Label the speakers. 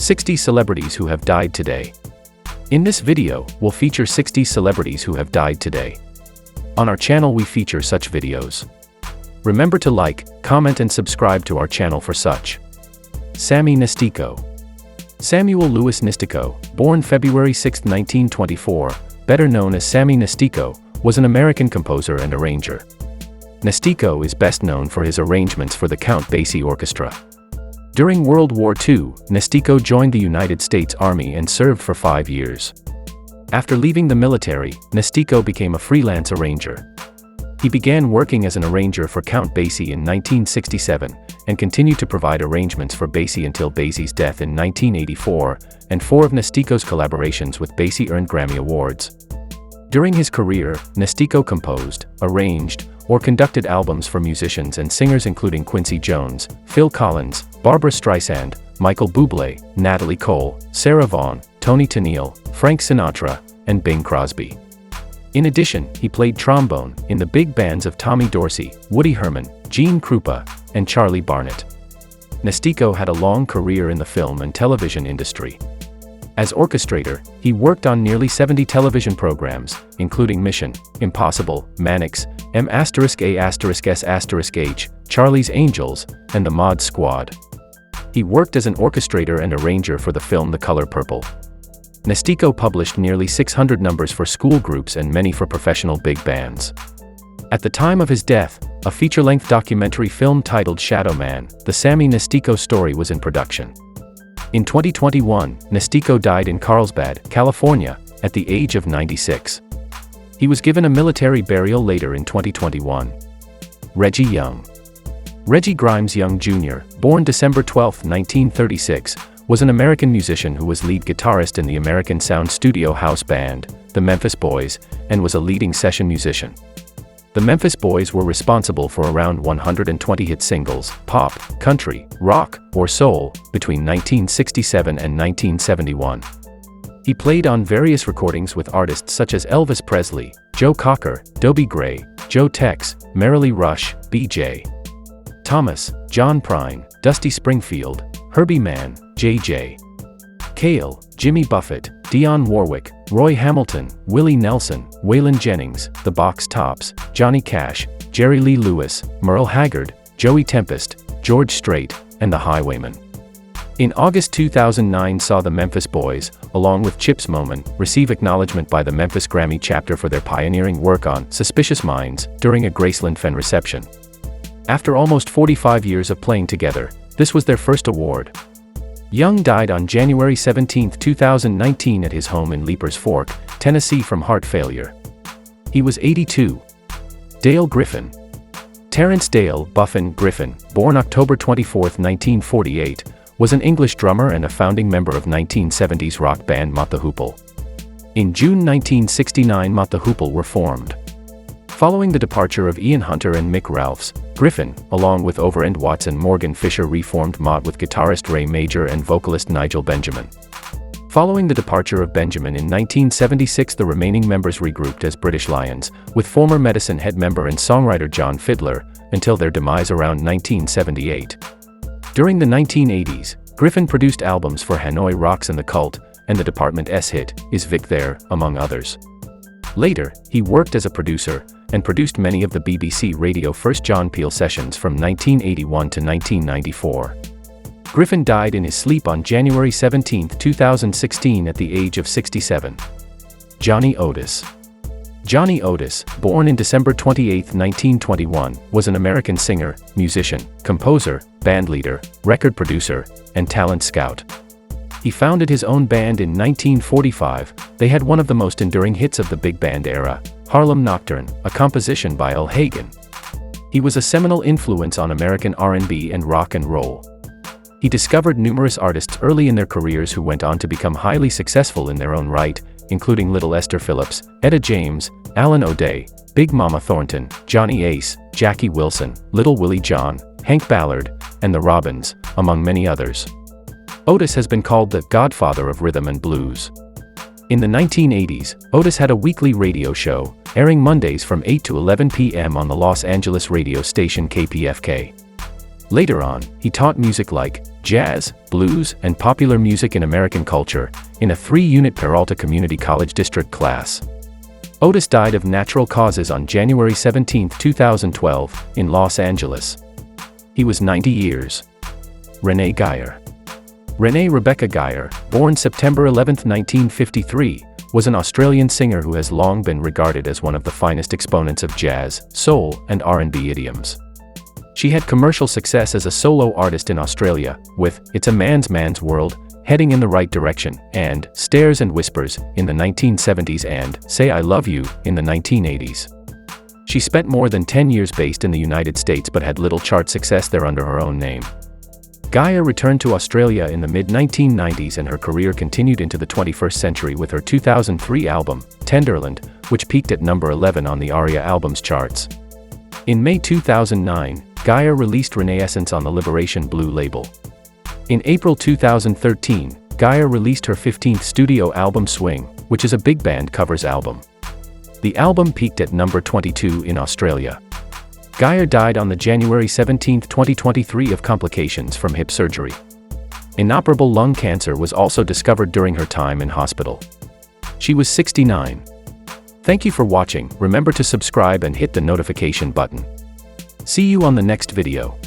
Speaker 1: 60 celebrities who have died today. In this video, we'll feature 60 celebrities who have died today. On our channel we feature such videos. Remember to like, comment and subscribe to our channel for such. Sami Nastico. Samuel Louis Nistico, born February 6, 1924, better known as Sami Nastico, was an American composer and arranger. Nistico is best known for his arrangements for the Count Basie Orchestra. During World War II, Nistico joined the United States Army and served for 5 years. After leaving the military, Nistico became a freelance arranger. He began working as an arranger for Count Basie in 1967, and continued to provide arrangements for Basie until Basie's death in 1984, and 4 of Nistico's collaborations with Basie earned Grammy Awards. During his career, Nistico composed, arranged, or conducted albums for musicians and singers including Quincy Jones, Phil Collins, Barbra Streisand, Michael Bublé, Natalie Cole, Sarah Vaughan, Tony Tennille, Frank Sinatra, and Bing Crosby. In addition, he played trombone in the big bands of Tommy Dorsey, Woody Herman, Gene Krupa, and Charlie Barnett. Nistico had a long career in the film and television industry. As orchestrator, he worked on nearly 70 television programs, including Mission Impossible, Mannix, M*A*S*H, Charlie's Angels, and The Mod Squad. He worked as an orchestrator and arranger for the film The Color Purple. Nistico published nearly 600 numbers for school groups and many for professional big bands. At the time of his death, a feature-length documentary film titled Shadow Man: The Sami Nastico Story was in production. In 2021, Nistico died in Carlsbad, California, at the age of 96. He was given a military burial later in 2021. Reggie Young. Reggie Grimes Young Jr., born December 12, 1936, was an American musician who was lead guitarist in the American Sound Studio house band, the Memphis Boys, and was a leading session musician. The Memphis Boys were responsible for around 120 hit singles, pop, country, rock, or soul, between 1967 and 1971. He played on various recordings with artists such as Elvis Presley, Joe Cocker, Dobie Gray, Joe Tex, Marilee Rush, B.J. Thomas, John Prine, Dusty Springfield, Herbie Mann, J.J. Cale, Jimmy Buffett, Dionne Warwick, Roy Hamilton, Willie Nelson, Waylon Jennings, The Box Tops, Johnny Cash, Jerry Lee Lewis, Merle Haggard, Joey Tempest, George Strait, and The Highwaymen. In August 2009 saw the Memphis Boys, along with Chips Moman, receive acknowledgement by the Memphis Grammy chapter for their pioneering work on Suspicious Minds during a Graceland Fen reception. After almost 45 years of playing together, this was their first award. Young died on January 17, 2019 at his home in Leapers Fork, Tennessee from heart failure. He was 82. Dale Griffin. Terence Dale Buffin Griffin, born October 24, 1948, was an English drummer and a founding member of 1970s rock band Mott the Hoople. In June 1969 Mott the Hoople were formed. Following the departure of Ian Hunter and Mick Ralphs, Griffin, along with Overend Watts and Morgan Fisher reformed Mott with guitarist Ray Major and vocalist Nigel Benjamin. Following the departure of Benjamin in 1976 the remaining members regrouped as British Lions, with former Medicine Head member and songwriter John Fiddler, until their demise around 1978. During the 1980s, Griffin produced albums for Hanoi Rocks and The Cult, and the Department S hit, Is Vic There, among others. Later, he worked as a producer, and produced many of the BBC Radio First John Peel sessions from 1981 to 1994. Griffin died in his sleep on January 17, 2016 at the age of 67. Johnny Otis. Johnny Otis, born in December 28, 1921, was an American singer, musician, composer, bandleader, record producer, and talent scout. He founded his own band in 1945. They had one of the most enduring hits of the big band era, Harlem Nocturne, a composition by Al Hagen. He was a seminal influence on American R&B and rock and roll. He discovered numerous artists early in their careers who went on to become highly successful in their own right, including Little Esther Phillips, Etta James, Alan O'Day, Big Mama Thornton, Johnny Ace, Jackie Wilson, Little Willie John, Hank Ballard, and the Robins, among many others. Otis has been called the godfather of rhythm and blues. In the 1980s, Otis had a weekly radio show, airing Mondays from 8 to 11 p.m. on the Los Angeles radio station KPFK. Later on, he taught music like Jazz, Blues, and Popular Music in American Culture, in a 3-unit Peralta Community College District class. Otis died of natural causes on January 17, 2012, in Los Angeles. He was 90 years. Renee Geyer. Renée Rebecca Geyer, born September 11, 1953, was an Australian singer who has long been regarded as one of the finest exponents of jazz, soul, and R&B idioms. She had commercial success as a solo artist in Australia, with It's a Man's World, Heading in the Right Direction, and Stares and Whispers in the 1970s and Say I Love You in the 1980s. She spent more than 10 years based in the United States but had little chart success there under her own name. Geyer returned to Australia in the mid-1990s and her career continued into the 21st century with her 2003 album, Tenderland, which peaked at number 11 on the ARIA albums charts. In May 2009, Geyer released Renaissance on the Liberation Blue label. In April 2013, Geyer released her 15th studio album Swing, which is a big band covers album. The album peaked at number 22 in Australia. Geyer died on January 17, 2023 of complications from hip surgery. Inoperable lung cancer was also discovered during her time in hospital. She was 69. Thank you for watching. Remember to subscribe and hit the notification button. See you on the next video.